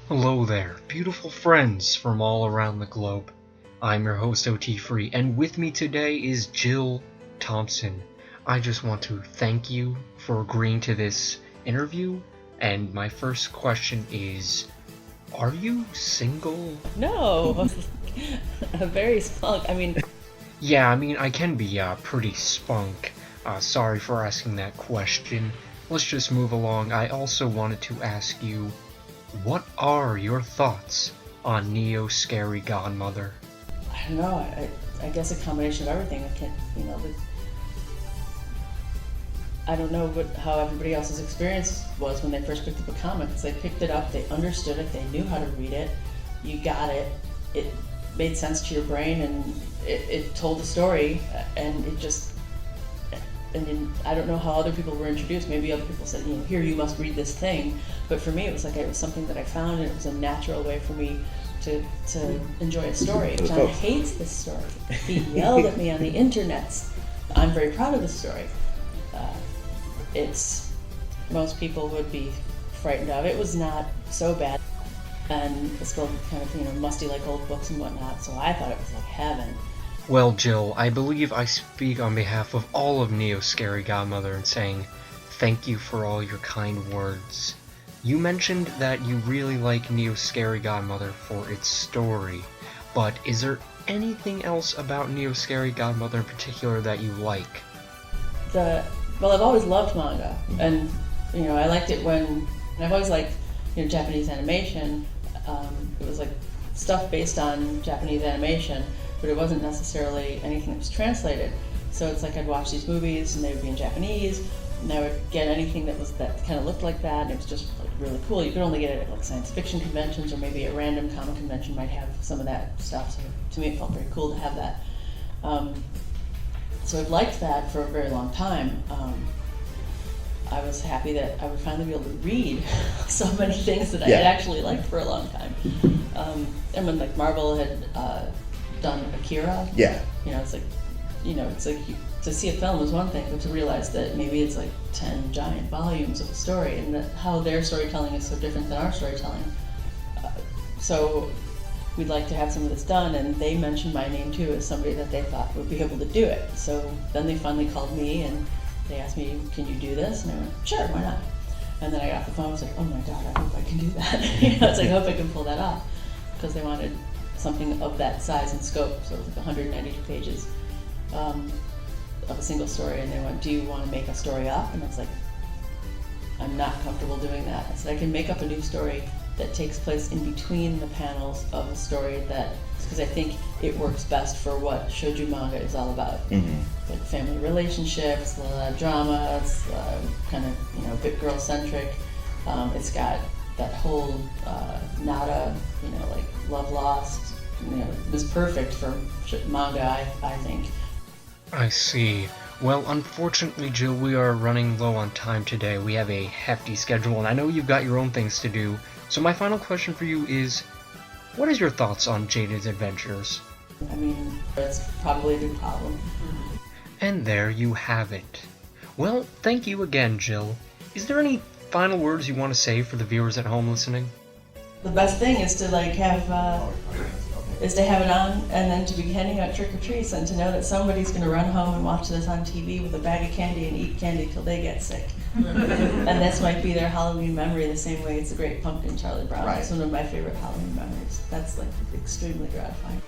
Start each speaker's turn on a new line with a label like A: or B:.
A: Hello there, beautiful friends from all around the globe. I'm your host OTFree, and with me today is Jill Thompson. I just want to thank you for agreeing to this interview, and my first question is, are you single?
B: No, a very spunk.
A: Yeah, I can be pretty spunk. Sorry for asking that question. Let's just move along. I also wanted to ask you, what are your thoughts on Neo Scary Godmother?
B: I don't know. I guess a combination of everything. I don't know how everybody else's experience was when they first picked up a comic. They picked it up, they understood it, they knew how to read it, you got it, it made sense to your brain, and it told the story, and it just. And then, I don't know how other people were introduced. Maybe other people said, here, you must read this thing. But for me, it was something that I found, and it was a natural way for me to enjoy a story. John hates this story. He yelled at me on the internets. I'm very proud of this story. Most people would be frightened of. It was not so bad, and it's still kind of musty like old books and whatnot. So I thought it was like heaven.
A: Well, Jill, I believe I speak on behalf of all of Neo Scary Godmother in saying thank you for all your kind words. You mentioned that you really like Neo Scary Godmother for its story, but is there anything else about Neo Scary Godmother in particular that you like?
B: Well, I've always loved manga, and I liked it and I've always liked Japanese animation. It was like stuff based on Japanese animation, but it wasn't necessarily anything that was translated. So it's like I'd watch these movies and they would be in Japanese, and I would get anything that kind of looked like that, and it was just like really cool. You could only get it at like science fiction conventions, or maybe a random comic convention might have some of that stuff. So to me, it felt very cool to have that. So I've liked that for a very long time. I was happy that I would finally be able to read so many things that I had actually liked for a long time. And when Marvel had done Akira, it's like to see a film is one thing, but to realize that maybe it's like 10 giant volumes of a story, and that how their storytelling is so different than our storytelling. So we'd like to have some of this done, and they mentioned my name too as somebody that they thought would be able to do it. So then they finally called me and they asked me, can you do this? And I went, sure, why not? And then I got off the phone, I was like, oh my god, I hope I can do that. It's like, I hope I can pull that off, because they wanted something of that size and scope. So it was like 192 pages of a single story, and they went, do you want to make a story up? And I was like, I'm not comfortable doing that. I said, I can make up a new story that takes place in between the panels of a story, because I think it works best for what shoujo manga is all about. Mm-hmm. Like family relationships, a lot of drama, it's kind of a bit girl centric. It's got that whole nada, like love lost. It was perfect for manga, I think.
A: I see. Well, unfortunately, Jill, we are running low on time today. We have a hefty schedule, and I know you've got your own things to do. So my final question for you is, what is your thoughts on Jada's adventures?
B: It's probably a big problem.
A: And there you have it. Well, thank you again, Jill. Is there any final words you want to say for the viewers at home listening?
B: The best thing is to have it on, and then to be handing out trick-or-treats, and to know that somebody's going to run home and watch this on TV with a bag of candy and eat candy till they get sick. And this might be their Halloween memory, the same way it's the Great Pumpkin, Charlie Brown. Right. It's one of my favorite Halloween memories. That's extremely gratifying.